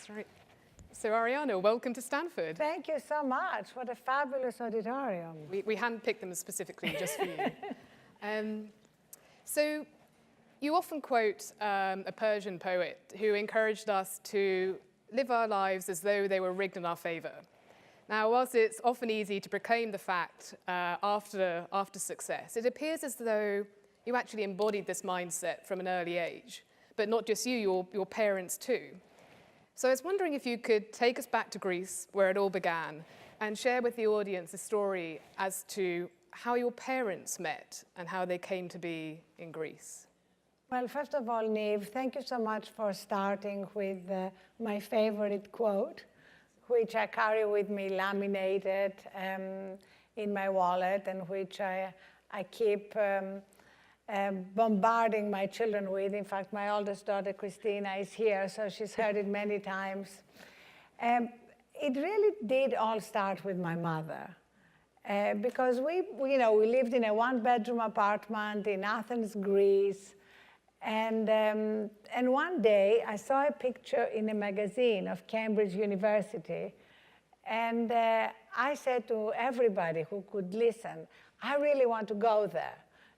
That's right. So Arianna, welcome to Stanford. Thank you so much. What a fabulous auditorium. We handpicked them specifically just for you. So you often quote a Persian poet who encouraged us to live our lives as though they were rigged in our favor. Now, whilst it's often easy to proclaim the fact after success, it appears as though you actually embodied this mindset from an early age, but not just you, your parents too. So I was wondering if you could take us back to Greece, where it all began, and share with the audience a story as to how your parents met and how they came to be in Greece. Well, first of all, Niamh, thank you so much for starting with my favorite quote, which I carry with me laminated in my wallet, and which I keep bombarding my children with. In fact, my oldest daughter, Christina, is here, so she's heard it many times. It really did all start with my mother. Because we lived in a one-bedroom apartment in Athens, Greece. And one day, I saw a picture in a magazine of Cambridge University. And I said to everybody who could listen, I really want to go there.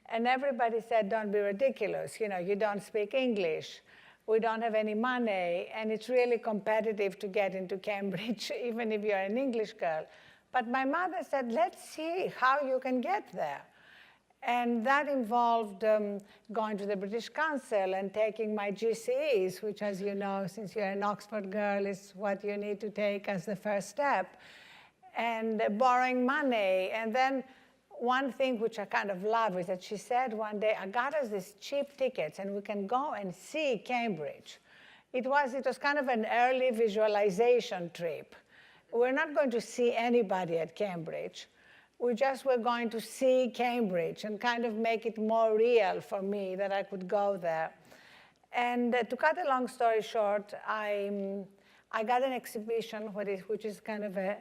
And everybody said, don't be ridiculous. You don't speak English. We don't have any money. And it's really competitive to get into Cambridge, even if you're an English girl. But my mother said, let's see how you can get there. And that involved going to the British Council and taking my GCEs, which, as you know, since you're an Oxford girl, is what you need to take as the first step, and borrowing money. And then one thing which I kind of love is that she said one day, I got us these cheap tickets, and we can go and see Cambridge. It was kind of an early visualization trip. We're not going to see anybody at Cambridge. We just were going to see Cambridge and kind of make it more real for me that I could go there. And to cut a long story short, I got an exhibition, which is kind of a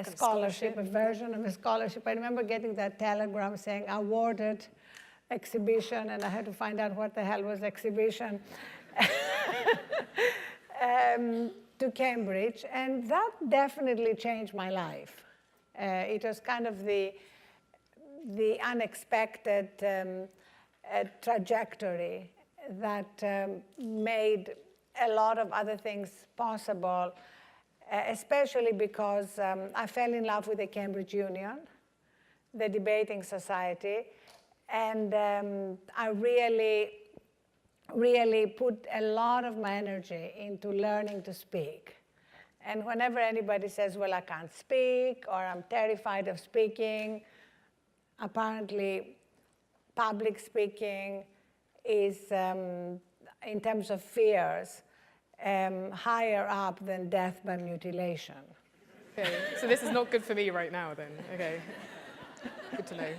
scholarship, a version of a scholarship. I remember getting that telegram saying awarded exhibition, and I had to find out what the hell was exhibition, to Cambridge. And that definitely changed my life. It was kind of the unexpected trajectory that made a lot of other things possible, especially because I fell in love with the Cambridge Union, the debating society, and I really put a lot of my energy into learning to speak. And whenever anybody says, well, I can't speak, or I'm terrified of speaking, apparently public speaking is, in terms of fears, higher up than death by mutilation. Okay, so this is not good for me right now then. Okay, good to know.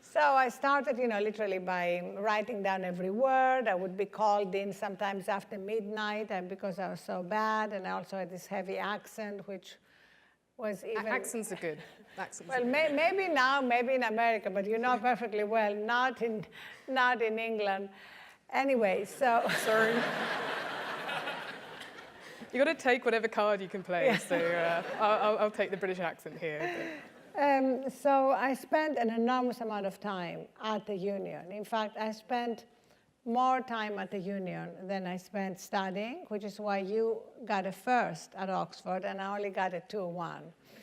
So I started, literally by writing down every word. I would be called in sometimes after midnight because I was so bad, and I also had this heavy accent, which was even... Accents are good. Accents well, are good. Maybe now, maybe in America, but you know perfectly well, not in England. Anyway, so... Sorry. You got to take whatever card you can play, yeah. So I'll take the British accent here. But. So I spent an enormous amount of time at the Union. In fact, I spent more time at the Union than I spent studying, which is why you got a first at Oxford, and I only got a 2-1.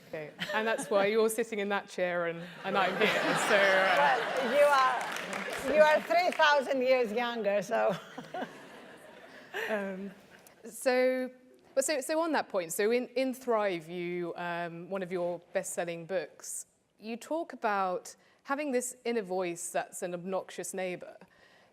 Okay, and that's why you're sitting in that chair and I'm here. So, well, you are 3,000 years younger, so. So on that point, so in Thrive, you one of your best-selling books, you talk about having this inner voice that's an obnoxious neighbor.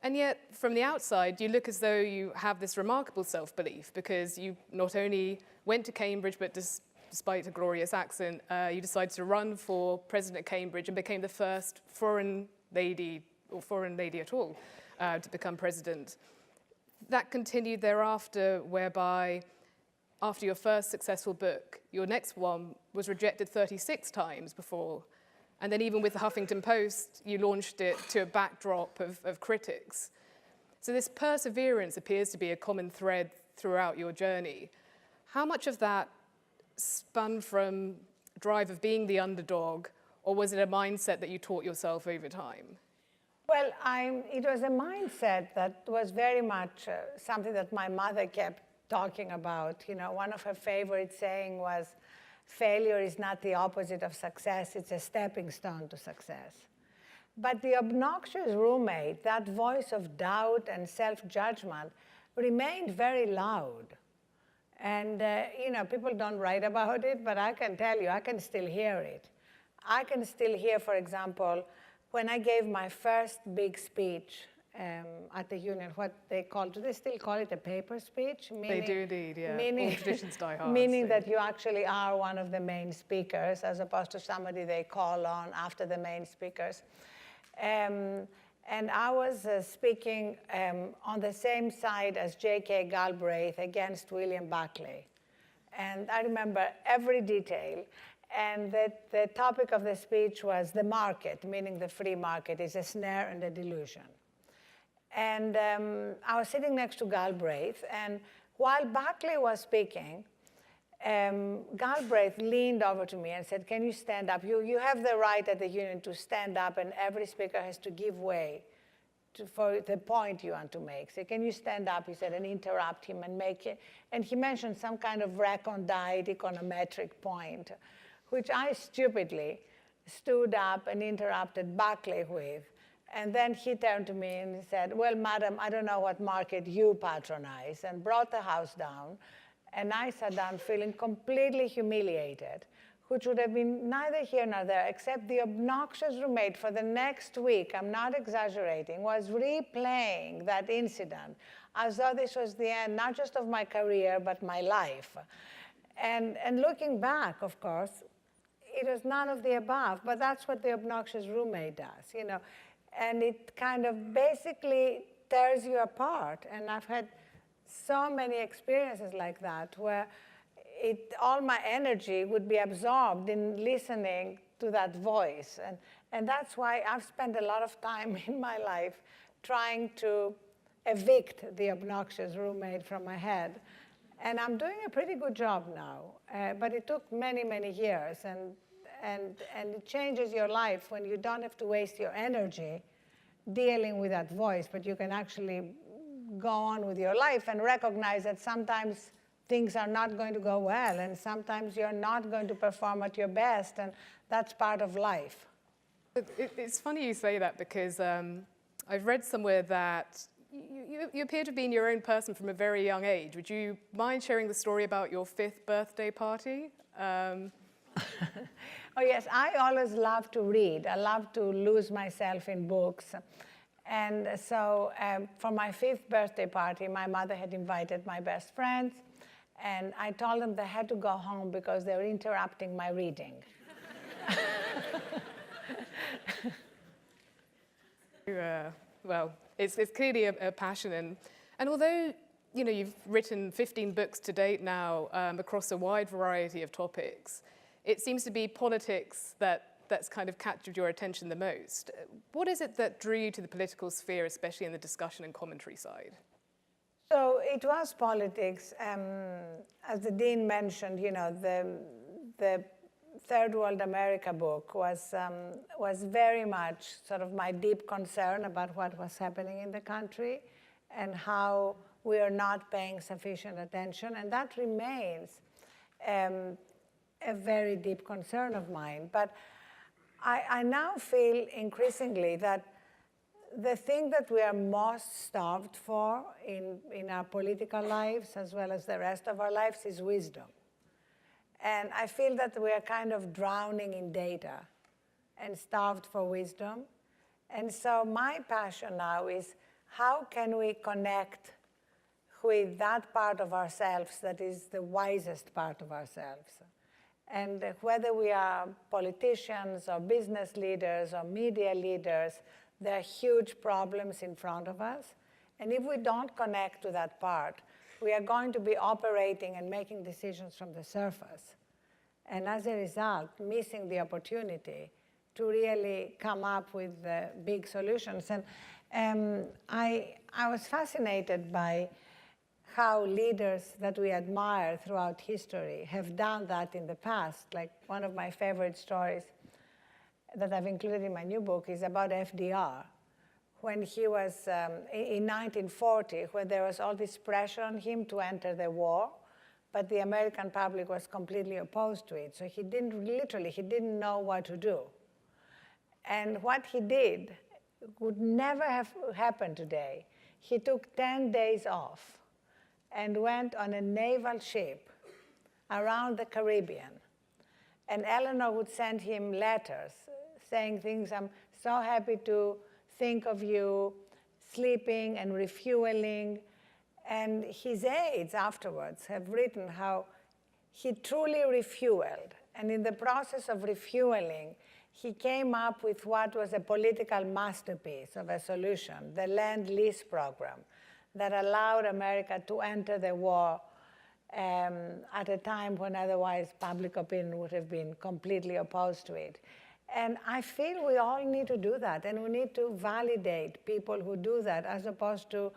And yet, from the outside, you look as though you have this remarkable self-belief because you not only went to Cambridge, but despite a glorious accent, you decided to run for president of Cambridge and became the first foreign lady at all to become president. That continued thereafter, whereby after your first successful book, your next one was rejected 36 times before. And then even with the Huffington Post, you launched it to a backdrop of critics. So this perseverance appears to be a common thread throughout your journey. How much of that spun from drive of being the underdog, or was it a mindset that you taught yourself over time? Well, it was a mindset that was very much something that my mother kept talking about. You know, one of her favorite saying was, failure is not the opposite of success, it's a stepping stone to success. But the obnoxious roommate, that voice of doubt and self-judgment, remained very loud. And, you know, people don't write about it, but I can tell you, I can still hear it. I can still hear, for example, when I gave my first big speech at the union, what they call, do they still call it a paper speech? They do indeed, yeah. All traditions die hard. Meaning that you actually are one of the main speakers, as opposed to somebody they call on after the main speakers. And I was speaking on the same side as J.K. Galbraith against William Buckley. And I remember every detail. And the topic of the speech was the market, meaning the free market, is a snare and a delusion. And I was sitting next to Galbraith, and while Buckley was speaking, Galbraith leaned over to me and said, can you stand up? You have the right at the union to stand up, and every speaker has to give way for the point you want to make. So can you stand up, he said, and interrupt him and make it. And he mentioned some kind of recondite econometric point, which I stupidly stood up and interrupted Buckley with. And then he turned to me and he said, well, madam, I don't know what market you patronize, and brought the house down. And I sat down feeling completely humiliated, which would have been neither here nor there, except the obnoxious roommate for the next week, I'm not exaggerating, was replaying that incident as though this was the end, not just of my career, but my life. And looking back, of course, it was none of the above, but that's what the obnoxious roommate does, you know. And it kind of basically tears you apart. And I've had so many experiences like that where all my energy would be absorbed in listening to that voice. And that's why I've spent a lot of time in my life trying to evict the obnoxious roommate from my head. And I'm doing a pretty good job now. But it took many, many years. And it changes your life when you don't have to waste your energy dealing with that voice, but you can actually go on with your life and recognize that sometimes things are not going to go well, and sometimes you're not going to perform at your best, and that's part of life. It's funny you say that, because I've read somewhere that you appear to be in your own person from a very young age. Would you mind sharing the story about your 5th birthday party? Oh, yes, I always love to read. I love to lose myself in books. And so for my 5th birthday party, my mother had invited my best friends, and I told them they had to go home because they were interrupting my reading. Well, it's clearly a passion. And although you've written 15 books to date now across a wide variety of topics, it seems to be politics that's kind of captured your attention the most. What is it that drew you to the political sphere, especially in the discussion and commentary side? So it was politics. As the dean mentioned, the Third World America book was very much sort of my deep concern about what was happening in the country and how we are not paying sufficient attention. And that remains a very deep concern of mine. But I now feel increasingly that the thing that we are most starved for in our political lives, as well as the rest of our lives, is wisdom. And I feel that we are kind of drowning in data and starved for wisdom. And so my passion now is, how can we connect with that part of ourselves that is the wisest part of ourselves? And whether we are politicians or business leaders or media leaders, there are huge problems in front of us. And if we don't connect to that part, we are going to be operating and making decisions from the surface. And as a result, missing the opportunity to really come up with big solutions. And I was fascinated by how leaders that we admire throughout history have done that in the past. Like one of my favorite stories that I've included in my new book is about FDR. When he was, in 1940, when there was all this pressure on him to enter the war, but the American public was completely opposed to it. So he didn't know what to do. And what he did would never have happened today. He took 10 days off and went on a naval ship around the Caribbean. And Eleanor would send him letters saying things, I'm so happy to think of you, sleeping and refueling. And his aides afterwards have written how he truly refueled. And in the process of refueling, he came up with what was a political masterpiece of a solution, the Lend-Lease program, that allowed America to enter the war at a time when otherwise public opinion would have been completely opposed to it. And I feel we all need to do that, and we need to validate people who do that, as opposed to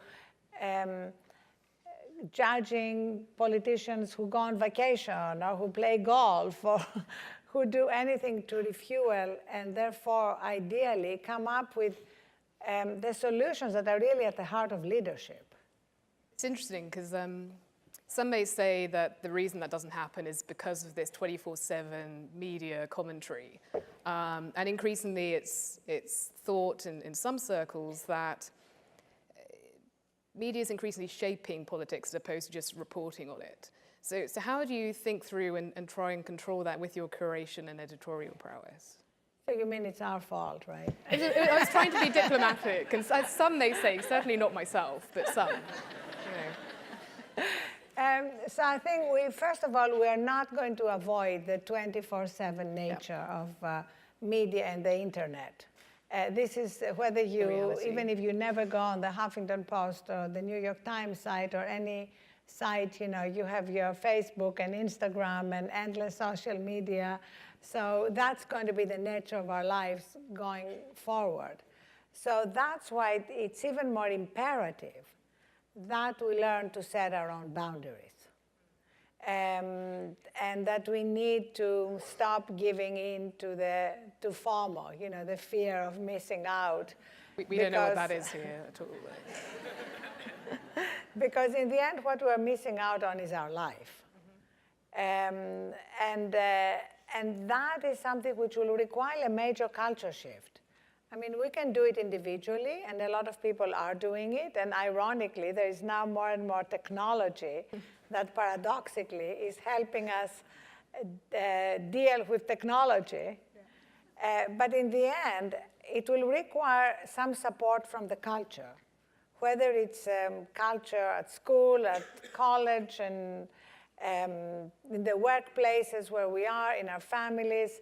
judging politicians who go on vacation or who play golf or who do anything to refuel, and therefore, ideally, come up with the solutions that are really at the heart of leadership. It's interesting because some may say that the reason that doesn't happen is because of this 24/7 media commentary. And increasingly, it's thought in some circles that media is increasingly shaping politics as opposed to just reporting on it. So how do you think through and try and control that with your curation and editorial prowess? So you mean it's our fault, right? I was trying to be diplomatic, and as some may say, certainly not myself, but some, you know. So I think first of all, we are not going to avoid the 24/7 nature of media and the internet. This is whether you, even if you never go on the Huffington Post or the New York Times site or any site, you have your Facebook and Instagram and endless social media. So that's going to be the nature of our lives going forward. So that's why it's even more imperative that we learn to set our own boundaries. And that we need to stop giving in to FOMO, the fear of missing out. We don't know what that is here at all. Because in the end, what we're missing out on is our life. And that is something which will require a major culture shift. I mean, we can do it individually, and a lot of people are doing it. And ironically, there is now more and more technology that paradoxically is helping us deal with technology. But in the end, it will require some support from the culture, whether it's culture at school, at college, and in the workplaces where we are, in our families.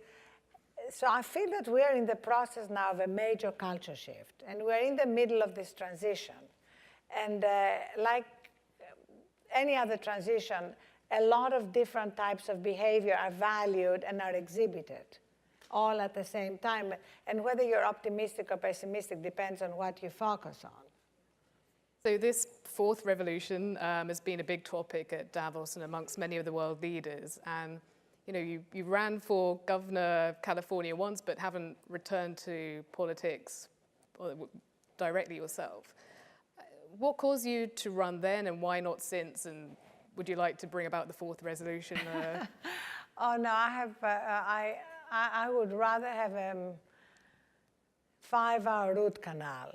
So I feel that we are in the process now of a major culture shift, and we're in the middle of this transition. And like any other transition, a lot of different types of behavior are valued and are exhibited all at the same time. And whether you're optimistic or pessimistic depends on what you focus on. So this fourth revolution has been a big topic at Davos and amongst many of the world leaders. And you ran for governor of California once, but haven't returned to politics directly yourself. What caused you to run then, and why not since? And would you like to bring about the fourth resolution? Oh no, I would rather have a 5-hour root canal.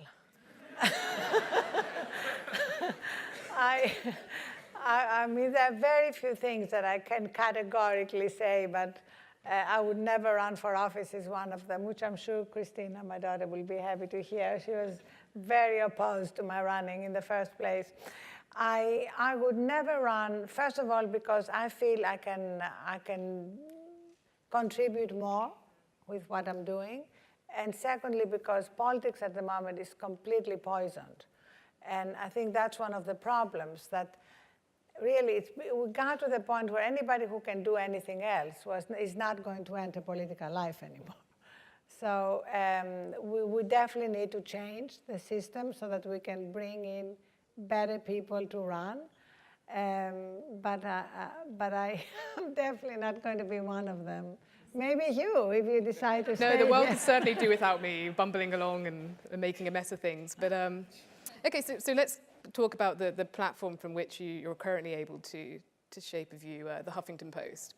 I mean, there are very few things that I can categorically say, but I would never run for office is one of them, which I'm sure Christina, my daughter, will be happy to hear. She was very opposed to my running in the first place. I would never run, first of all, because I feel I can contribute more with what I'm doing. And secondly, because politics at the moment is completely poisoned. And I think that's one of the problems, that really we got to the point where anybody who can do anything else is not going to enter political life anymore. So we definitely need to change the system so that we can bring in better people to run. but I'm definitely not going to be one of them. Maybe you, if you decide to stay. No, the world there. could certainly do without me bumbling along and making a mess of things. But okay, so let's talk about the platform from which you're currently able to shape a view, the Huffington Post.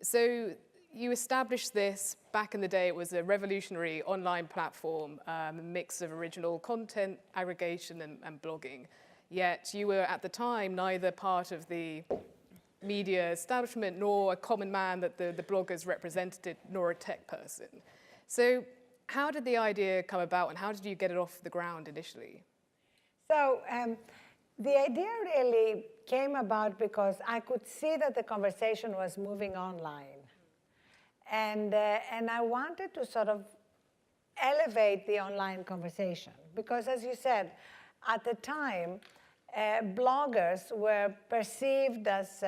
So you established this back in the day. It was a revolutionary online platform, a mix of original content, aggregation, and blogging. Yet you were at the time neither part of the media establishment nor a common man that the bloggers represented, nor a tech person. So how did the idea come about, and how did you get it off the ground initially? So the idea really came about because I could see that the conversation was moving online. And I wanted to sort of elevate the online conversation. Because as you said, at the time, bloggers were perceived as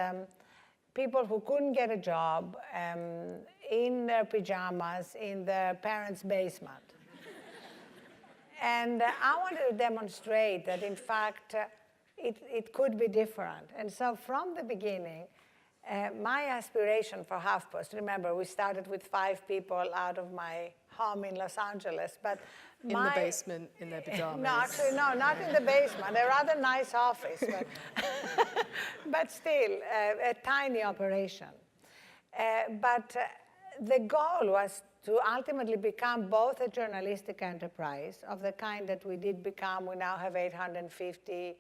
people who couldn't get a job in their pajamas in their parents' basement. And I wanted to demonstrate that, in fact, it could be different. And so from the beginning, my aspiration for HuffPost, remember, we started with 5 people out of my home in Los Angeles, but in the basement, in their pajamas. No, actually, no, not in the basement. A rather nice office, but, but still, a tiny operation. But the goal was to ultimately become both a journalistic enterprise of the kind that we did become. We now have 850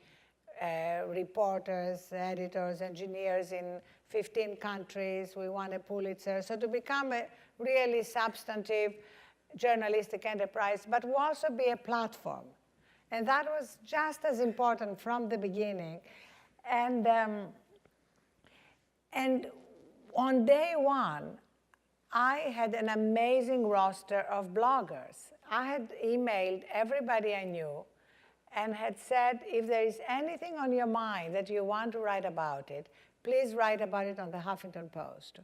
reporters, editors, engineers in 15 countries. We won a Pulitzer. So to become a really substantive journalistic enterprise, but will also be a platform. And that was just as important from the beginning. And on day one, I had an amazing roster of bloggers. I had emailed everybody I knew and had said, if there is anything on your mind that you want to write about it, please write about it on the Huffington Post.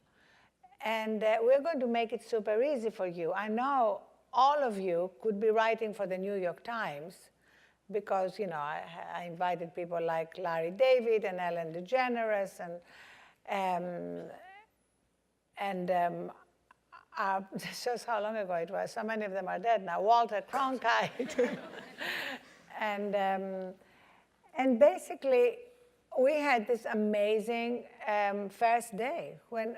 And we're going to make it super easy for you. I know all of you could be writing for the New York Times because, you know, I invited people like Larry David and Ellen DeGeneres this shows how long ago it was. So many of them are dead now. Walter Cronkite. And basically, we had this amazing first day when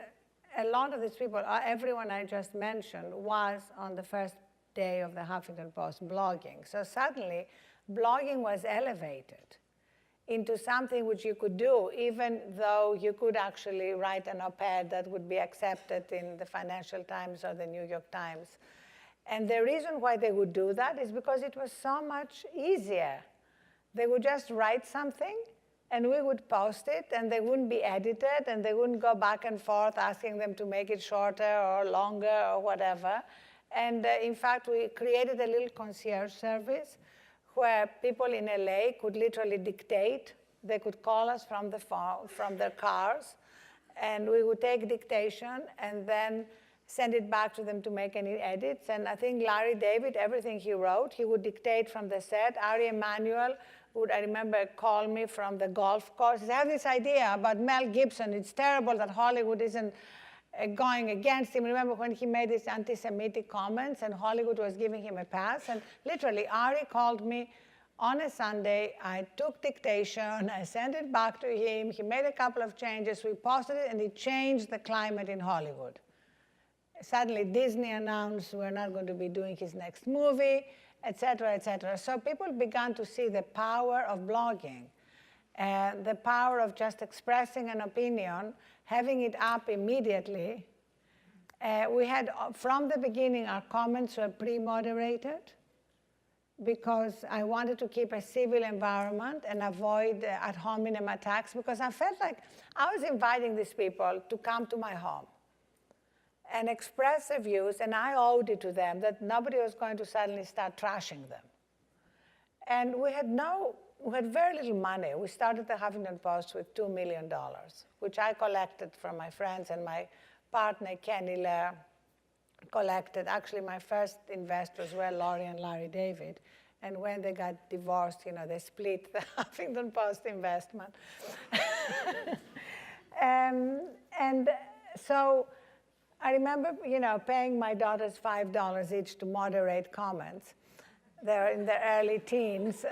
a lot of these people, everyone I just mentioned, was on the first day of the Huffington Post blogging. So suddenly, blogging was elevated into something which you could do, even though you could actually write an op-ed that would be accepted in the Financial Times or the New York Times. And the reason why they would do that is because it was so much easier. They would just write something, and we would post it, and they wouldn't be edited, and they wouldn't go back and forth asking them to make it shorter or longer or whatever. And in fact, we created a little concierge service where people in LA could literally dictate. They could call us from the phone, from their cars, and we would take dictation and then send it back to them to make any edits. And I think Larry David, everything he wrote, he would dictate from the set. Ari Emanuel would, I remember, call me from the golf course. He said, I have this idea about Mel Gibson. It's terrible that Hollywood isn't going against him. Remember when he made his anti-Semitic comments and Hollywood was giving him a pass? And literally, Ari called me on a Sunday. I took dictation. I sent it back to him. He made a couple of changes. We posted it, and it changed the climate in Hollywood. Suddenly, Disney announced we're not going to be doing his next movie, et cetera, et cetera. So people began to see the power of blogging and the power of just expressing an opinion, having it up immediately. We had, from the beginning, our comments were pre-moderated because I wanted to keep a civil environment and avoid ad hominem attacks, because I felt like I was inviting these people to come to my home and express their views, and I owed it to them that nobody was going to suddenly start trashing them. And we had very little money. We started the Huffington Post with $2 million, which I collected from my friends, and my partner, Kenny Lair, collected. Actually, my first investors were Laurie and Larry David. And when they got divorced, you know, they split the Huffington Post investment. And so I remember, paying my daughters $5 each to moderate comments. They're in their early teens.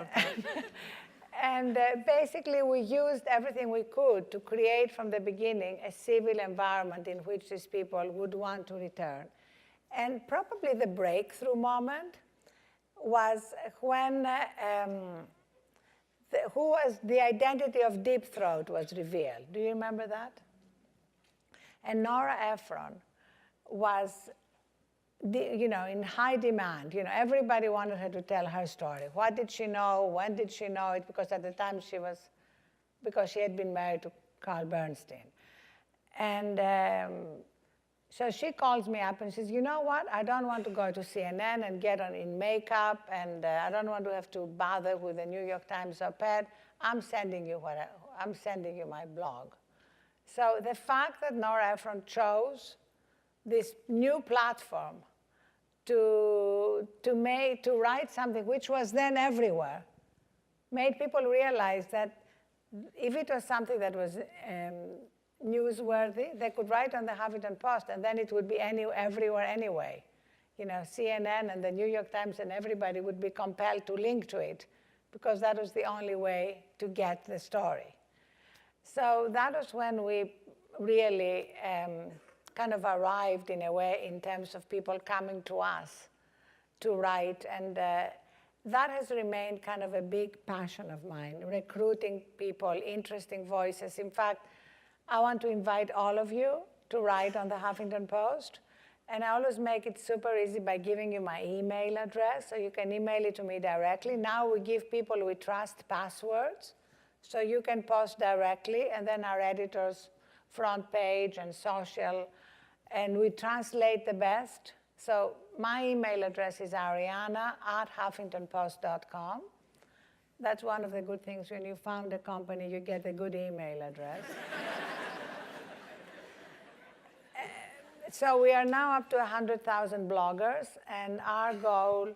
And basically, we used everything we could to create from the beginning a civil environment in which these people would want to return. And probably the breakthrough moment was when the identity of Deep Throat was revealed. Do you remember that? And Nora Ephron was, in high demand. Everybody wanted her to tell her story. What did she know? When did she know it? Because at the time because she had been married to Carl Bernstein. And so she calls me up and says, you know what? I don't want to go to CNN and get in makeup, and I don't want to have to bother with the New York Times op-ed. I'm sending you my blog. So the fact that Nora Ephron chose this new platform to write something which was then everywhere made people realize that if it was something that was newsworthy, they could write on the Huffington Post, and then it would be everywhere anyway. CNN and the New York Times and everybody would be compelled to link to it because that was the only way to get the story. So that was when we really kind of arrived in a way in terms of people coming to us to write. And that has remained kind of a big passion of mine, recruiting people, interesting voices. In fact, I want to invite all of you to write on the Huffington Post. And I always make it super easy by giving you my email address, so you can email it to me directly. Now we give people we trust passwords, so you can post directly, and then our editors front page and social, and we translate the best. So my email address is arianna@huffingtonpost.com. That's one of the good things when you found a company, you get a good email address. So we are now up to 100,000 bloggers, and our goal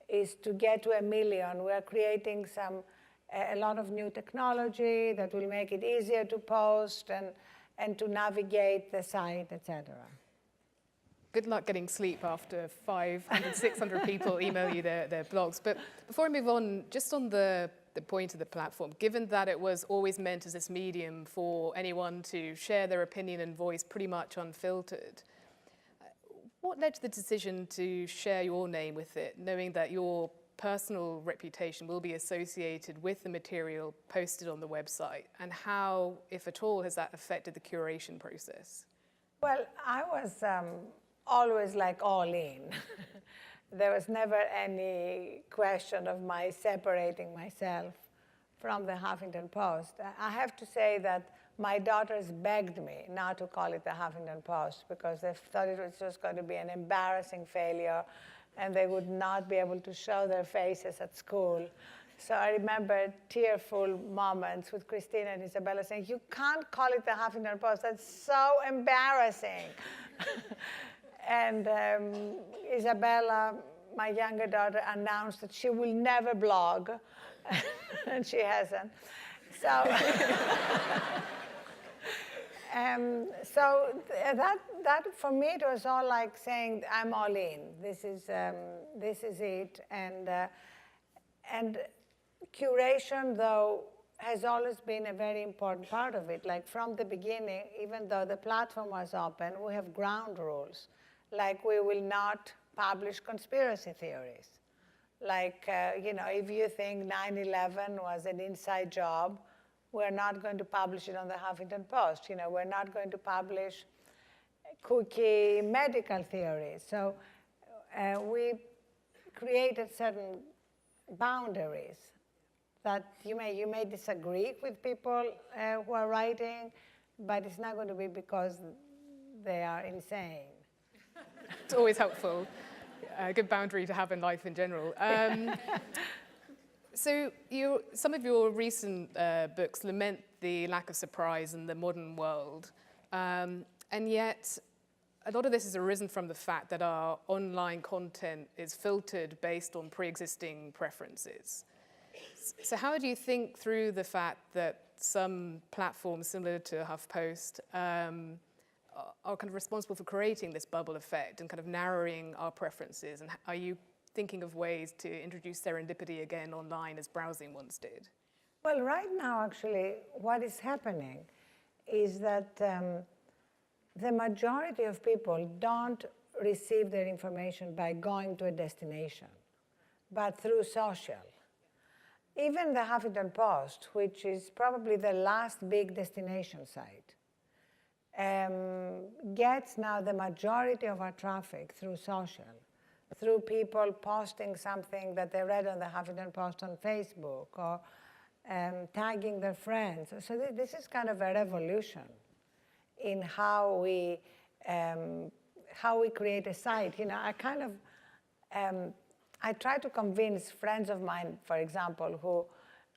is to get to 1 million. We're creating a lot of new technology that will make it easier to post and to navigate the site, etc. Good luck getting sleep after 500, 600 people email you their blogs. But before I move on, just on the point of the platform, given that it was always meant as this medium for anyone to share their opinion and voice pretty much unfiltered, what led to the decision to share your name with it, knowing that your personal reputation will be associated with the material posted on the website? And how, if at all, has that affected the curation process? Well, I was always like all in. There was never any question of my separating myself from the Huffington Post. I have to say that my daughters begged me not to call it the Huffington Post because they thought it was just going to be an embarrassing failure and they would not be able to show their faces at school. So I remember tearful moments with Christina and Isabella saying, you can't call it the Huffington Post, that's so embarrassing. And Isabella, my younger daughter, announced that she will never blog, and she hasn't. So, that for me it was all like saying I'm all in. This is it, and curation though has always been a very important part of it. Like from the beginning, even though the platform was open, we have ground rules. Like we will not publish conspiracy theories. Like, if you think 9/11 was an inside job, we're not going to publish it on the Huffington Post. We're not going to publish kooky medical theories. So we created certain boundaries that you may disagree with people who are writing, but it's not going to be because they are insane. It's always helpful. A good boundary to have in life in general. So some of your recent books lament the lack of surprise in the modern world. And yet, a lot of this has arisen from the fact that our online content is filtered based on pre-existing preferences. So how do you think through the fact that some platforms similar to HuffPost are kind of responsible for creating this bubble effect and kind of narrowing our preferences? And are you thinking of ways to introduce serendipity again online as browsing once did? Well, right now, actually, what is happening is that the majority of people don't receive their information by going to a destination, but through social. Even the Huffington Post, which is probably the last big destination site, gets now the majority of our traffic through social, through people posting something that they read on the Huffington Post on Facebook, or tagging their friends. So this is kind of a revolution in how we create a site. You know, I try to convince friends of mine, for example, who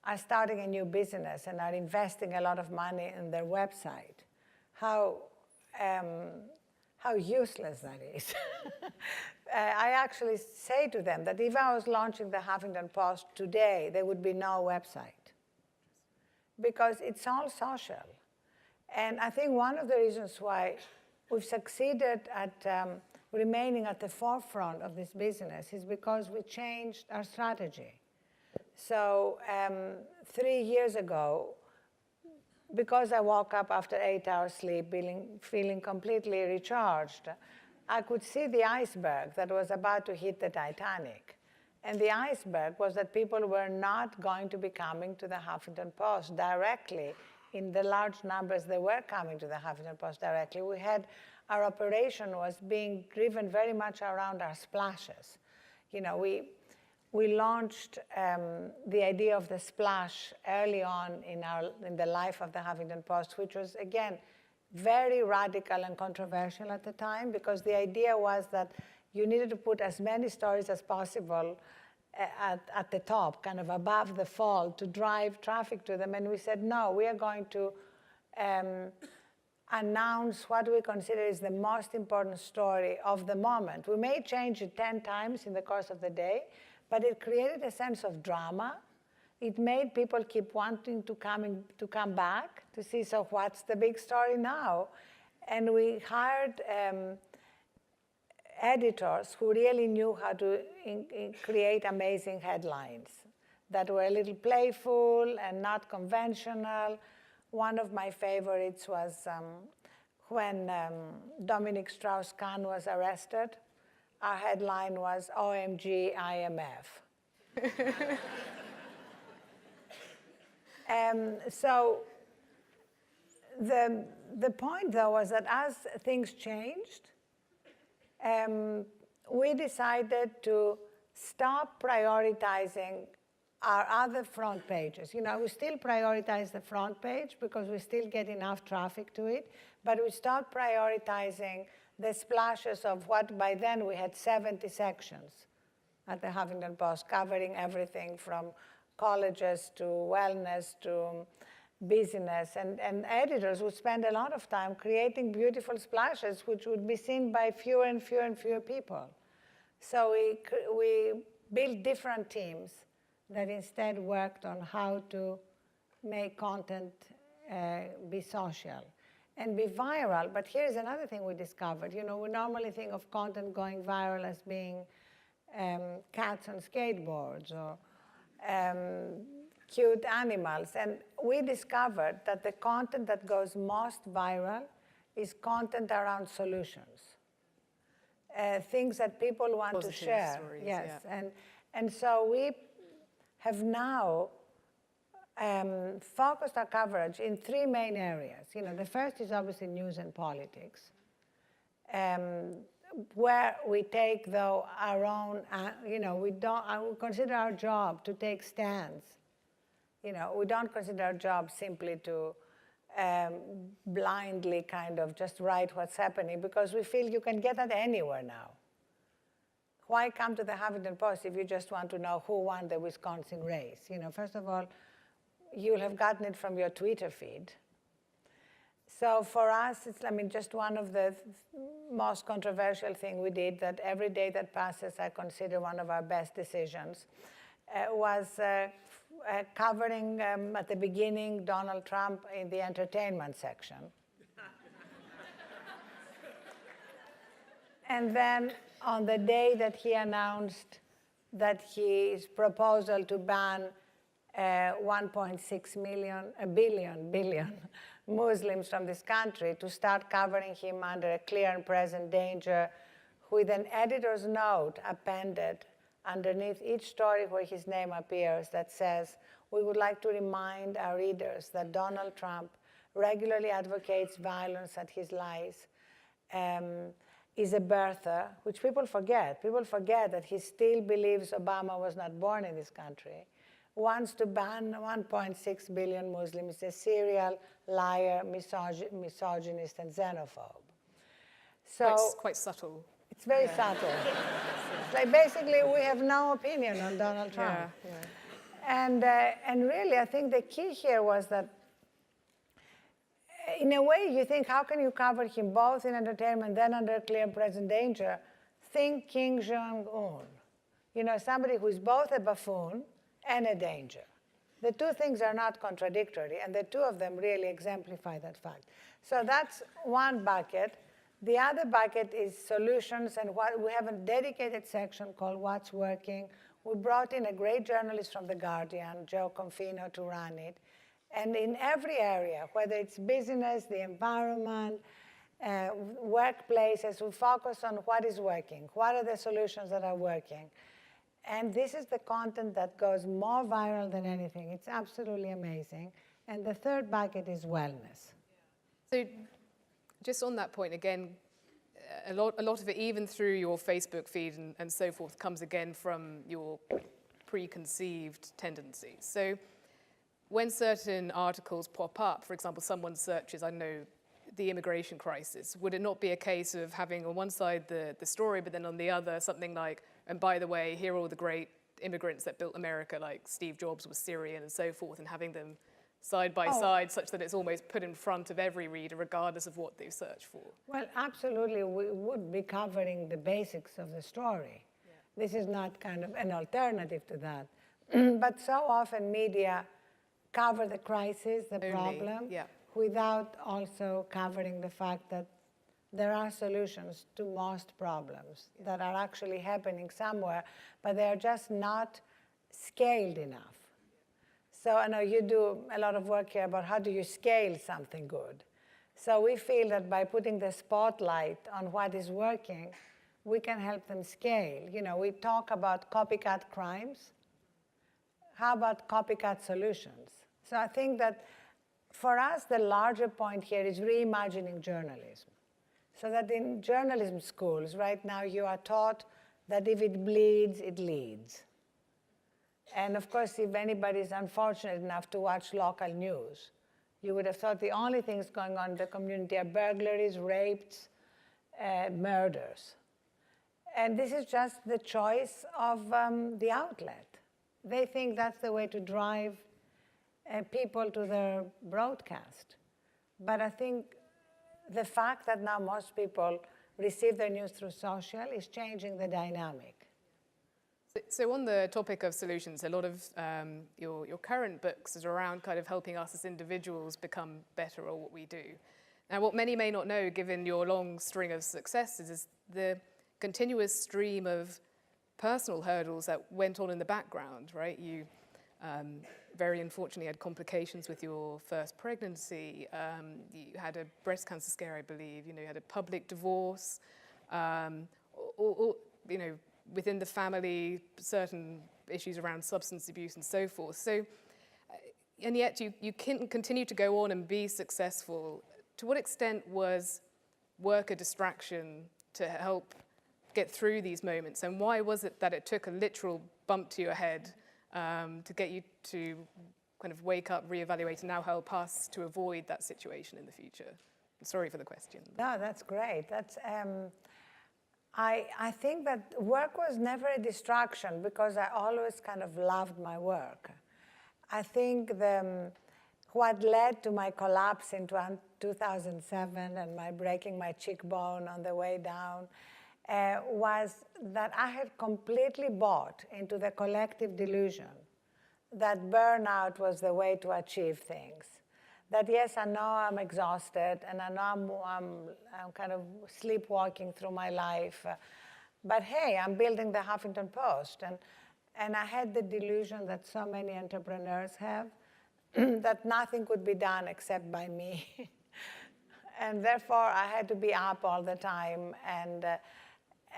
are starting a new business and are investing a lot of money in their website, how useless that is. I actually say to them that if I was launching the Huffington Post today, there would be no website, because it's all social. And I think one of the reasons why we've succeeded at remaining at the forefront of this business is because we changed our strategy. So 3 years ago, because I woke up after 8 hours sleep, feeling completely recharged, I could see the iceberg that was about to hit the Titanic. And the iceberg was that people were not going to be coming to the Huffington Post directly in the large numbers they were coming to the Huffington Post directly. Our operation was being driven very much around our splashes. You know, we launched the idea of the splash early on in the life of the Huffington Post, which was, again, very radical and controversial at the time, because the idea was that you needed to put as many stories as possible at the top, kind of above the fold, to drive traffic to them. And we said, no, we are going to announce what we consider is the most important story of the moment. We may change it 10 times in the course of the day, but it created a sense of drama. It made people keep wanting to come back to see, so what's the big story now? And we hired editors who really knew how to create amazing headlines that were a little playful and not conventional. One of my favorites was when Dominic Strauss-Kahn was arrested. Our headline was OMG IMF. So the point, though, was that as things changed, we decided to stop prioritizing our other front pages. You know, we still prioritize the front page because we still get enough traffic to it, but we stopped prioritizing the splashes of what by then we had 70 sections at the Huffington Post, covering everything from colleges to wellness to business, and editors would spend a lot of time creating beautiful splashes which would be seen by fewer and fewer and fewer people. So we built different teams that instead worked on how to make content be social and be viral. But here's another thing we discovered. You know, we normally think of content going viral as being cats on skateboards or cute animals. And we discovered that the content that goes most viral is content around solutions, things that people want Positive to share. stories, yes, yeah. And so we have now focused our coverage in 3 main areas. You know, the first is obviously news and politics, where we take, though, our own, you know, we consider our job to take stands. You know, we don't consider our job simply to blindly kind of just write what's happening, because we feel you can get that anywhere now. Why come to the Huffington Post if you just want to know who won the Wisconsin race? You know, first of all, you'll have gotten it from your Twitter feed. So for us, it's, I mean, just one of the most controversial thing we did, that every day that passes I consider one of our best decisions. was covering, at the beginning, Donald Trump in the entertainment section. And then on the day that he announced that his proposal to ban 1.6 billion Muslims from this country, to start covering him under a clear and present danger, with an editor's note appended underneath each story where his name appears that says, "We would like to remind our readers that Donald Trump regularly advocates violence and his lies, is a birther," which people forget. People forget that he still believes Obama was not born in this country, wants to ban 1.6 billion Muslims, is a serial liar, misogynist, and xenophobe. So quite subtle. it's very subtle. It's like basically we have no opinion on Donald Trump. Yeah. And really, I think the key here was that, in a way, you think, how can you cover him both in entertainment, then under clear and present danger? Think Kim Jong-un. You know, somebody who is both a buffoon and a danger. The two things are not contradictory, and the two of them really exemplify that fact. So that's one bucket. The other bucket is solutions, and we have a dedicated section called What's Working. We brought in a great journalist from The Guardian, Joe Confino, to run it. And in every area, whether it's business, the environment, workplaces, we focus on what is working, what are the solutions that are working. And this is the content that goes more viral than anything. It's absolutely amazing. And the third bucket is wellness. So just on that point, again, a lot of it, even through your Facebook feed and so forth, comes again from your preconceived tendencies. So when certain articles pop up, for example, someone searches, I know, the immigration crisis, would it not be a case of having on one side the story, but then on the other something like, and by the way, here are all the great immigrants that built America, like Steve Jobs was Syrian and so forth, and having them side by side such that it's almost put in front of every reader regardless of what they've searched for? Well, absolutely, we would be covering the basics of the story. Yeah. This is not kind of an alternative to that. But so often media cover the crisis, the problem, without also covering the fact that there are solutions to most problems that are actually happening somewhere, but they are just not scaled enough. So I know you do a lot of work here about how do you scale something good. So we feel that by putting the spotlight on what is working, we can help them scale. You know, we talk about copycat crimes. How about copycat solutions? So I think that for us, the larger point here is reimagining journalism. So that in journalism schools, right now, you are taught that if it bleeds, it leads. And of course, if anybody is unfortunate enough to watch local news, you would have thought the only things going on in the community are burglaries, rapes, murders. And this is just the choice of the outlet. They think that's the way to drive people to their broadcast. But I think the fact that now most people receive their news through social is changing the dynamic. So on the topic of solutions, a lot of your current books is around kind of helping us as individuals become better at what we do. Now, what many may not know, given your long string of successes, is the continuous stream of personal hurdles that went on in the background, right? You very unfortunately had complications with your first pregnancy. You had a breast cancer scare, I believe. You know, you had a public divorce. You know, within the family, certain issues around substance abuse and so forth. So, and yet you can continue to go on and be successful. To what extent was work a distraction to help get through these moments? And why was it that it took a literal bump to your head to get you to kind of wake up, reevaluate, and now help us to avoid that situation in the future? I'm sorry for the question. No, that's great. That's, I think that work was never a distraction because I always kind of loved my work. I think what led to my collapse in 2007 and my breaking my cheekbone on the way down was that I had completely bought into the collective delusion that burnout was the way to achieve things. That yes, I know I'm exhausted, and I know I'm kind of sleepwalking through my life, but hey, I'm building the Huffington Post. And I had the delusion that so many entrepreneurs have, that nothing could be done except by me. And therefore, I had to be up all the time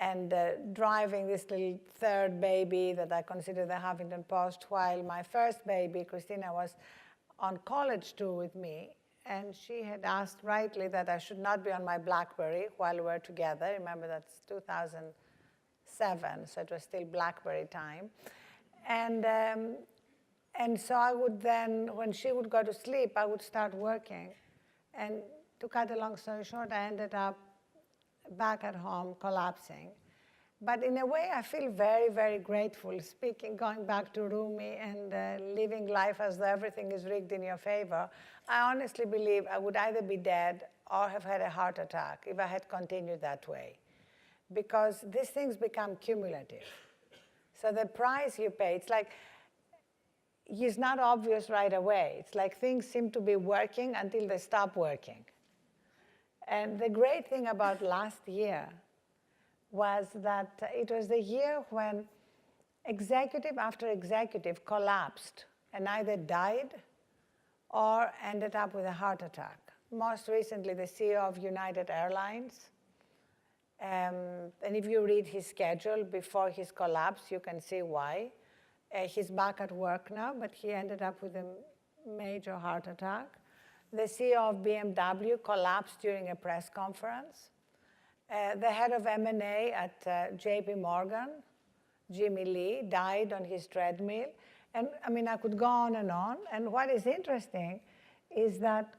and driving this little third baby that I consider the Huffington Post, while my first baby, Christina, was on college tour with me. And she had asked rightly that I should not be on my BlackBerry while we were together. Remember, that's 2007, so it was still BlackBerry time. And so I would then, when she would go to sleep, I would start working. And to cut a long story short, I ended up back at home collapsing. But in a way, I feel very, very grateful, going back to Rumi and living life as though everything is rigged in your favor. I honestly believe I would either be dead or have had a heart attack if I had continued that way. Because these things become cumulative. So the price you pay, it's like, it's not obvious right away. It's like things seem to be working until they stop working. And the great thing about last year was that it was the year when executive after executive collapsed and either died or ended up with a heart attack. Most recently, the CEO of United Airlines. And if you read his schedule before his collapse, you can see why. He's back at work now, but he ended up with a major heart attack. The CEO of BMW collapsed during a press conference. The head of M&A at JP Morgan, Jimmy Lee, died on his treadmill. And I mean, I could go on. And what is interesting is that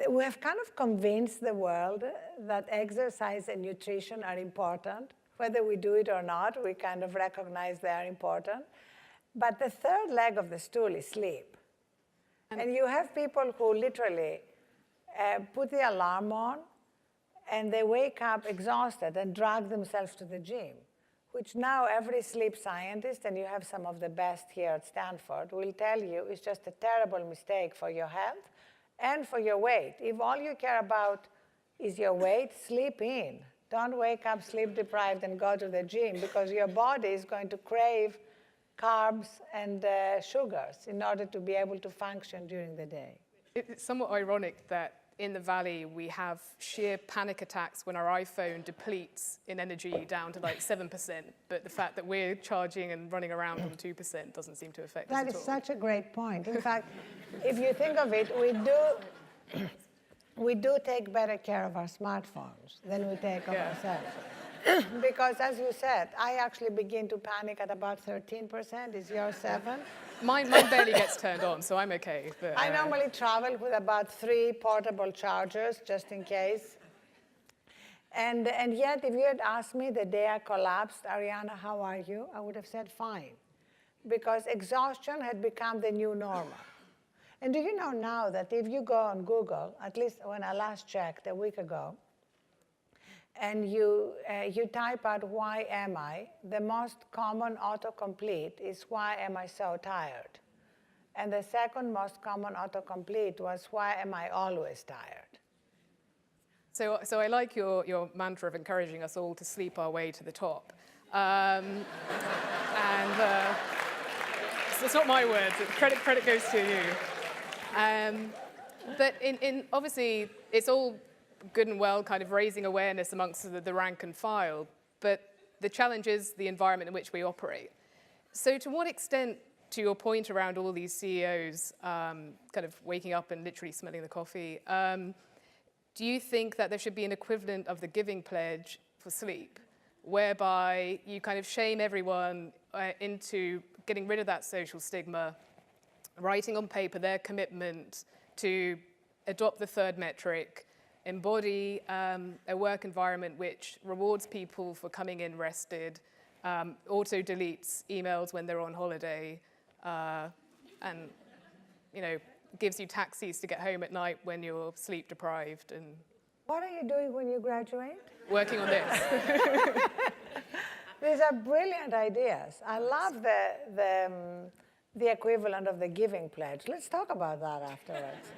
we have kind of convinced the world that exercise and nutrition are important. Whether we do it or not, we kind of recognize they are important. But the third leg of the stool is sleep. And you have people who literally put the alarm on, and they wake up exhausted and drag themselves to the gym, which now every sleep scientist, and you have some of the best here at Stanford, will tell you is just a terrible mistake for your health and for your weight. If all you care about is your weight, sleep in. Don't wake up sleep deprived and go to the gym, because your body is going to crave carbs and sugars in order to be able to function during the day. It's somewhat ironic that in the Valley we have sheer panic attacks when our iPhone depletes in energy down to like 7%, but the fact that we're charging and running around on 2% doesn't seem to affect us at all. That is such a great point. In fact, if you think of it, we do take better care of our smartphones than we take of ourselves. Because as you said, I actually begin to panic at about 13%. Is yours 7? Mine barely gets turned on, so I'm okay. But, I normally travel with about 3 portable chargers, just in case. And yet, if you had asked me the day I collapsed, Arianna, how are you? I would have said fine. Because exhaustion had become the new normal. And do you know now that if you go on Google, at least when I last checked a week ago, and you type out why am I, the most common autocomplete is why am I so tired? And the second most common autocomplete was why am I always tired? So I like your mantra of encouraging us all to sleep our way to the top. So it's not my words, credit goes to you. But obviously, it's all good and well kind of raising awareness amongst the rank and file, but the challenge is the environment in which we operate. So to what extent, to your point around all these CEOs kind of waking up and literally smelling the coffee, do you think that there should be an equivalent of the Giving Pledge for sleep, whereby you kind of shame everyone into getting rid of that social stigma, writing on paper their commitment to adopt the third metric, embody a work environment which rewards people for coming in rested, auto deletes emails when they're on holiday, and gives you taxis to get home at night when you're sleep deprived, and What are you doing when you graduate? working on this. These are brilliant ideas. I love the equivalent of the giving pledge. Let's talk about that afterwards.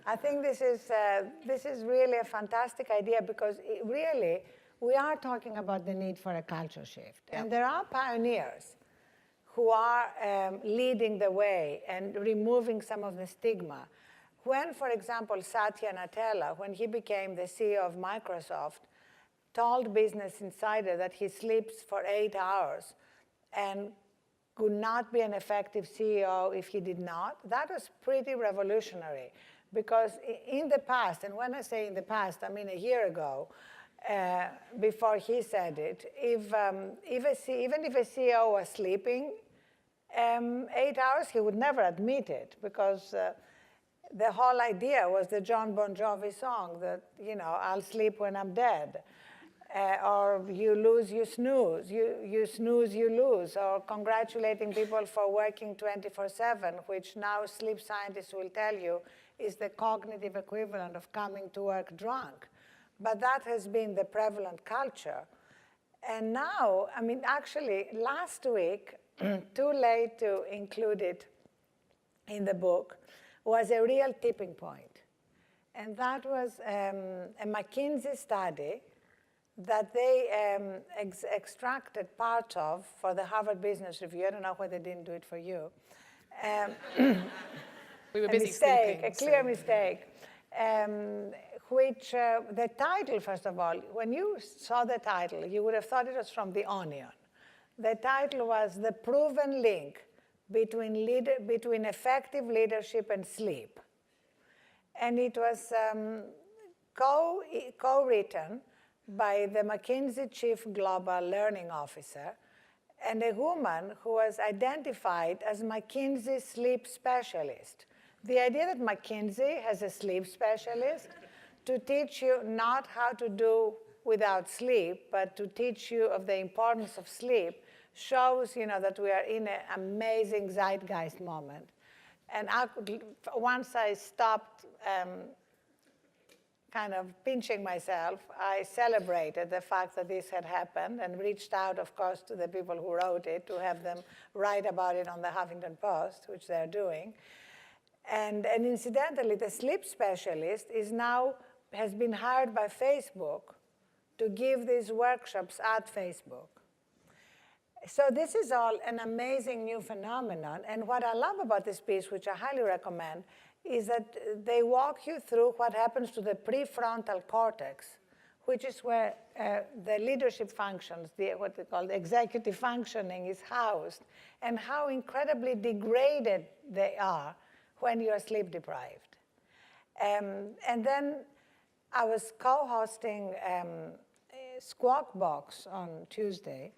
I think this is really a fantastic idea because really we are talking about the need for a culture shift. Yeah. And there are pioneers who are leading the way and removing some of the stigma. When, for example, Satya Nadella, when he became the CEO of Microsoft, told Business Insider that he sleeps for 8 hours and could not be an effective CEO if he did not, that was pretty revolutionary. Because in the past, and when I say in the past, I mean a year ago, before he said it, even if a CEO was sleeping 8 hours, he would never admit it, because the whole idea was the John Bon Jovi song that, I'll sleep when I'm dead. Or you lose, you snooze. You snooze, you lose. Or congratulating people for working 24/7, which now sleep scientists will tell you is the cognitive equivalent of coming to work drunk. But that has been the prevalent culture. And now, I mean, actually, last week, too late to include it in the book, was a real tipping point. And that was a McKinsey study that they extracted part of for the Harvard Business Review. I don't know why they didn't do it for you. We were busy sleeping. A clear mistake. Which the title, first of all, when you saw the title, you would have thought it was from The Onion. The title was The Proven Link Between Effective Leadership and Sleep. And it was co-written by the McKinsey Chief Global Learning Officer and a woman who was identified as McKinsey sleep specialist. The idea that McKinsey has a sleep specialist to teach you not how to do without sleep, but to teach you of the importance of sleep shows, that we are in an amazing zeitgeist moment. And once I stopped kind of pinching myself, I celebrated the fact that this had happened and reached out, of course, to the people who wrote it to have them write about it on the Huffington Post, which they're doing. And incidentally, the sleep specialist has been hired by Facebook to give these workshops at Facebook. So this is all an amazing new phenomenon. And what I love about this piece, which I highly recommend, is that they walk you through what happens to the prefrontal cortex, which is where the leadership functions, what they call the executive functioning, is housed, and how incredibly degraded they are when you are sleep deprived. And then I was co-hosting Squawk Box on Tuesday,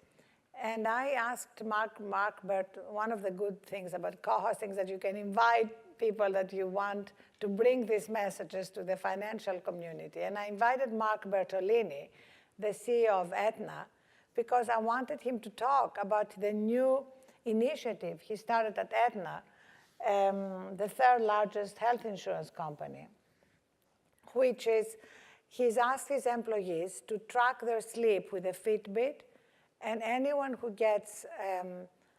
and I asked Mark Burt, one of the good things about co-hosting is that you can invite people that you want to bring these messages to the financial community. And I invited Mark Bertolini, the CEO of Aetna, because I wanted him to talk about the new initiative he started at Aetna, the third largest health insurance company, which is he's asked his employees to track their sleep with a Fitbit, and anyone who gets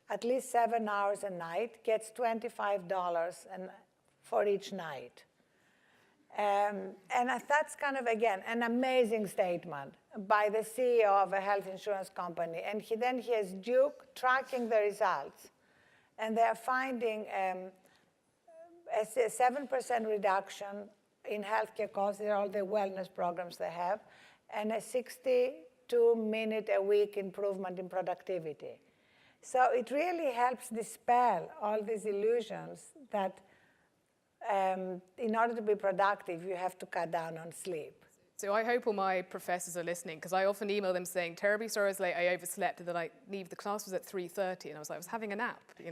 at least 7 hours a night gets $25 for each night. And that's kind of, again, an amazing statement by the CEO of a health insurance company. And he has Duke tracking the results. And they're finding a 7% reduction in healthcare costs. They're all the wellness programs they have. And a 62-minute-a-week improvement in productivity. So it really helps dispel all these illusions that in order to be productive, you have to cut down on sleep. So I hope all my professors are listening, because I often email them saying, terribly sorry I was late, I overslept, and they're like, Neve, the class was at 3:30, and I was like, I was having a nap, So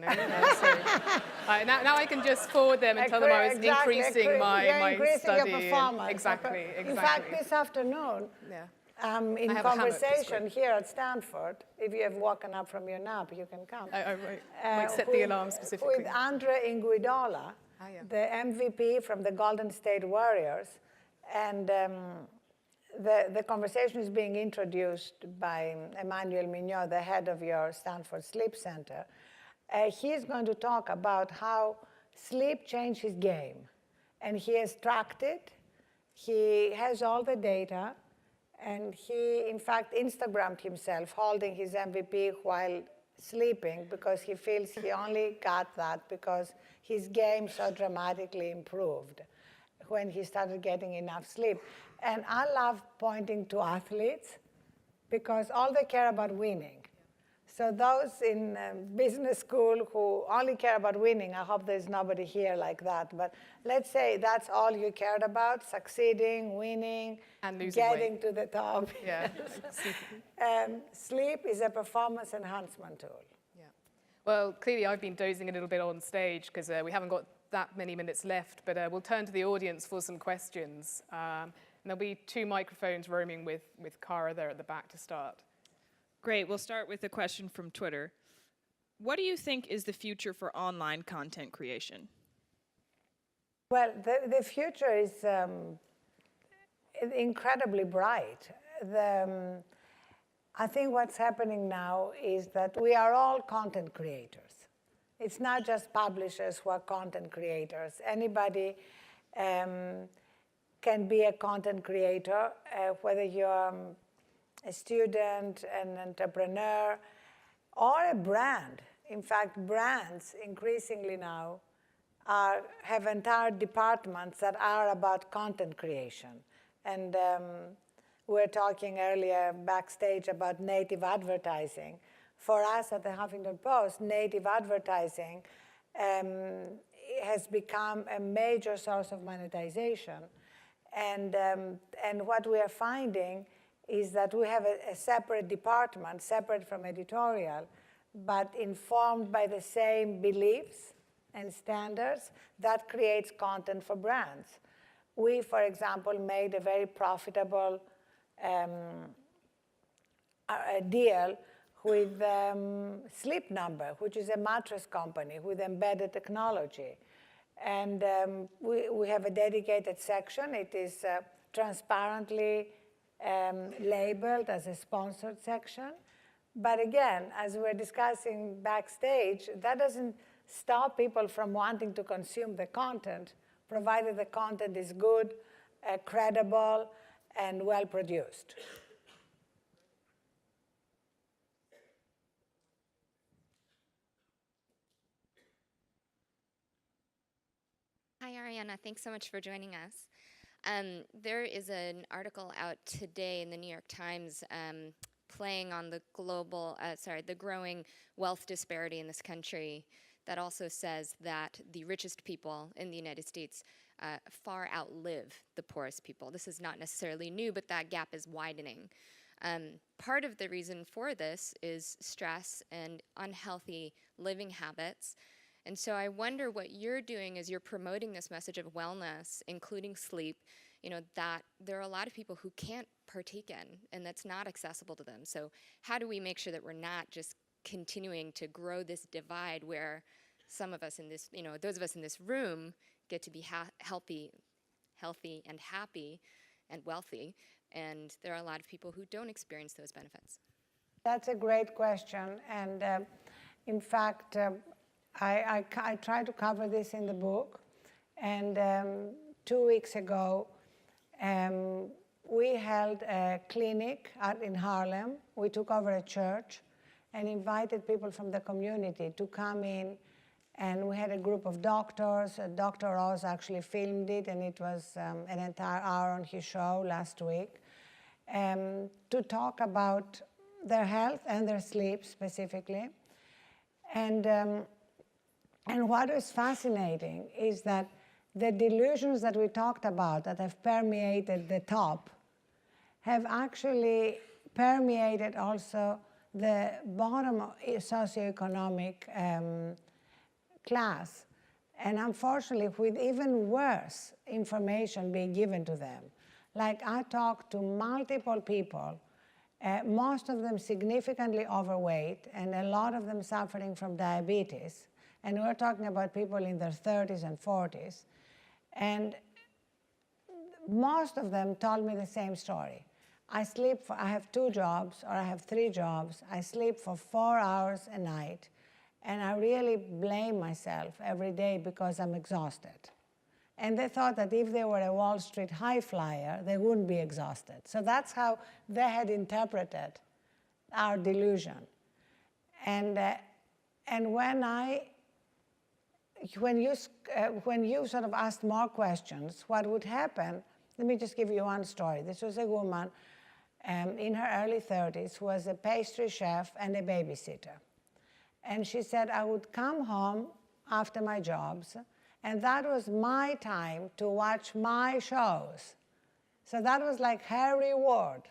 now I can just forward them and tell them I was increasing my study. Your performance. Exactly. In fact, this afternoon, in conversation here at Stanford, if you have woken up from your nap, you can come. Right. Like set the alarm specifically. With Andre Iguodala, the MVP from the Golden State Warriors. And the conversation is being introduced by Emmanuel Mignot, the head of your Stanford Sleep Center. He's going to talk about how sleep changed his game. And he has tracked it. He has all the data. And he, in fact, Instagrammed himself holding his MVP while sleeping because he feels he only got that because his game so dramatically improved when he started getting enough sleep. And I love pointing to athletes because all they care about winning. So those in business school who only care about winning, I hope there's nobody here like that. But let's say that's all you cared about, succeeding, winning, and losing getting weight to the top. Yeah. Sleep is a performance enhancement tool. Yeah. Well, clearly I've been dozing a little bit on stage because we haven't got that many minutes left, but we'll turn to the audience for some questions. And there'll be 2 microphones roaming with Cara there at the back to start. Great. We'll start with a question from Twitter. What do you think is the future for online content creation? Well, the future is incredibly bright. I think what's happening now is that we are all content creators. It's not just publishers who are content creators. Anybody can be a content creator, whether you're a student, an entrepreneur, or a brand. In fact, brands increasingly now have entire departments that are about content creation. And we were talking earlier backstage about native advertising. For us at the Huffington Post, native advertising has become a major source of monetization. And what we are finding is that we have a separate department, separate from editorial, but informed by the same beliefs and standards that creates content for brands. We, for example, made a very profitable deal with Sleep Number, which is a mattress company with embedded technology. And we have a dedicated section. It is transparently labeled as a sponsored section. But again, as we're discussing backstage, that doesn't stop people from wanting to consume the content, provided the content is good, credible, and well-produced. Hi, Arianna. Thanks so much for joining us. There is an article out today in the New York Times playing on the the growing wealth disparity in this country that also says that the richest people in the United States far outlive the poorest people. This is not necessarily new, but that gap is widening. Part of the reason for this is stress and unhealthy living habits. And so I wonder what you're doing as you're promoting this message of wellness, including sleep, that there are a lot of people who can't partake in, and that's not accessible to them. So how do we make sure that we're not just continuing to grow this divide where some of us in this, those of us in this room get to be healthy and happy and wealthy, and there are a lot of people who don't experience those benefits? That's a great question. And in fact, I try to cover this in the book. And 2 weeks ago, we held a clinic out in Harlem. We took over a church and invited people from the community to come in. And we had a group of doctors. Dr. Oz actually filmed it, and it was an entire hour on his show last week, to talk about their health and their sleep specifically. And what is fascinating is that the delusions that we talked about that have permeated the top have actually permeated also the bottom socioeconomic class. And unfortunately, with even worse information being given to them. Like I talked to multiple people, most of them significantly overweight, and a lot of them suffering from diabetes. And we're talking about people in their 30s and 40s. And most of them told me the same story. I have 2 jobs, or I have 3 jobs. I sleep for 4 hours a night, and I really blame myself every day because I'm exhausted. And they thought that if they were a Wall Street high flyer, they wouldn't be exhausted. So that's how they had interpreted our delusion. And when you sort of asked more questions, what would happen? Let me just give you one story. This was a woman in her early 30s who was a pastry chef and a babysitter. And she said, I would come home after my jobs, and that was my time to watch my shows. So that was like her reward.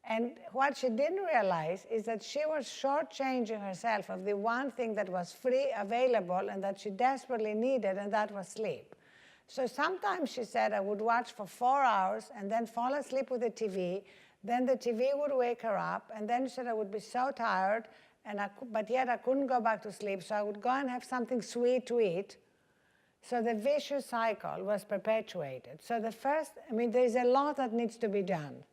And what she didn't realize is that she was shortchanging herself of the one thing that was free, available, and that she desperately needed, and that was sleep. So sometimes, she said, I would watch for 4 hours and then fall asleep with the TV. Then the TV would wake her up, and then she said I would be so tired, but yet I couldn't go back to sleep, so I would go and have something sweet to eat. So the vicious cycle was perpetuated. So there's a lot that needs to be done.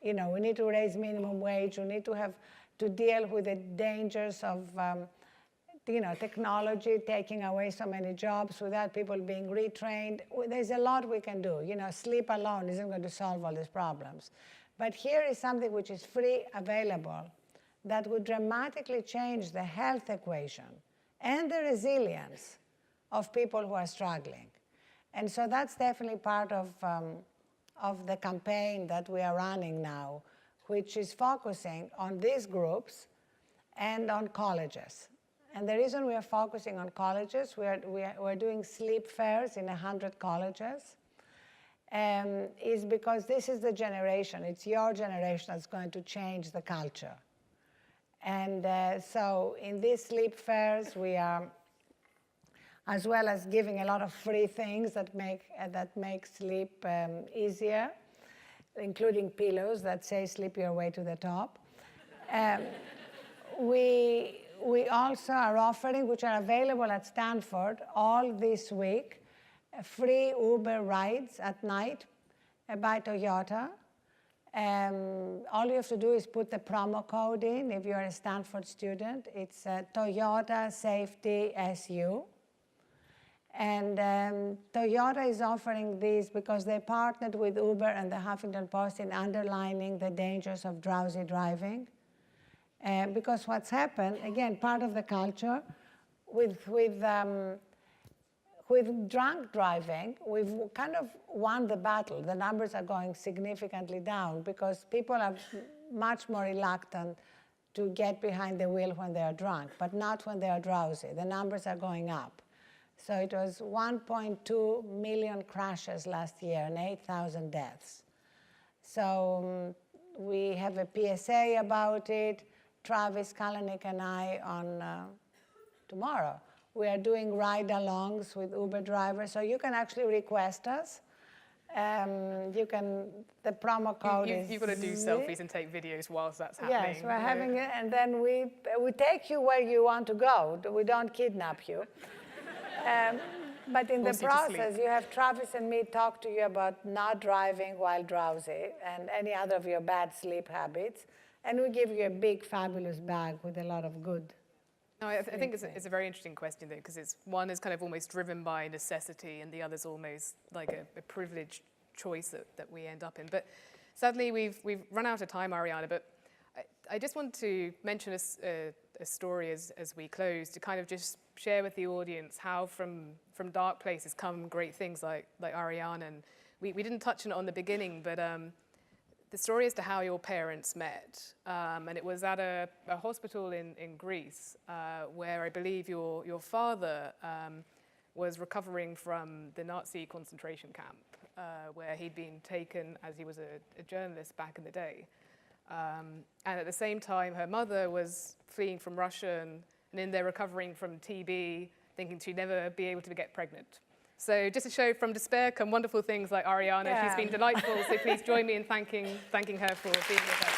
You know, we need to raise minimum wage. We need to deal with the dangers of technology taking away so many jobs without people being retrained. There's a lot we can do. Sleep alone isn't going to solve all these problems. But here is something which is free, available, that would dramatically change the health equation and the resilience of people who are struggling. And so that's definitely part of the campaign that we are running now, which is focusing on these groups and on colleges. And the reason we are focusing on colleges, we're doing sleep fairs in 100 colleges, is because this is the generation, it's your generation that's going to change the culture. And so in these sleep fairs, we are, as well as giving a lot of free things that make sleep easier, including pillows that say sleep your way to the top. We also are offering, which are available at Stanford all this week, free Uber rides at night by Toyota. All you have to do is put the promo code in if you're a Stanford student. It's Toyota Safety SU. And Toyota is offering these because they partnered with Uber and the Huffington Post in underlining the dangers of drowsy driving. Because what's happened, again, part of the culture, with drunk driving, we've kind of won the battle. The numbers are going significantly down because people are much more reluctant to get behind the wheel when they are drunk, but not when they are drowsy. The numbers are going up. So it was 1.2 million crashes last year and 8,000 deaths. So we have a PSA about it. Travis Kalanick and I on tomorrow. We are doing ride-alongs with Uber drivers, so you can actually request us. The promo code is... You've got to do selfies and take videos whilst that's happening. Yes, we're having it, and then we take you where you want to go. We don't kidnap you. But in the process, you have Travis and me talk to you about not driving while drowsy and any other of your bad sleep habits. And we give you a big, fabulous bag with a lot of good. No, I think it's a very interesting question, though, because one is kind of almost driven by necessity, and the other's almost like a privileged choice that we end up in. But sadly, we've run out of time, Arianna. But I just want to mention a story as we close, to kind of just share with the audience how from dark places come great things like Arianna. And we didn't touch on it on the beginning, but the story as to how your parents met, and it was at a hospital in Greece, where I believe your father was recovering from the Nazi concentration camp, where he'd been taken as he was a journalist back in the day. And at the same time, her mother was fleeing from Russia and in there recovering from TB, thinking she'd never be able to get pregnant. So just to show from despair come wonderful things like Arianna. Yeah. She's been delightful, so please join me in thanking her for being with us.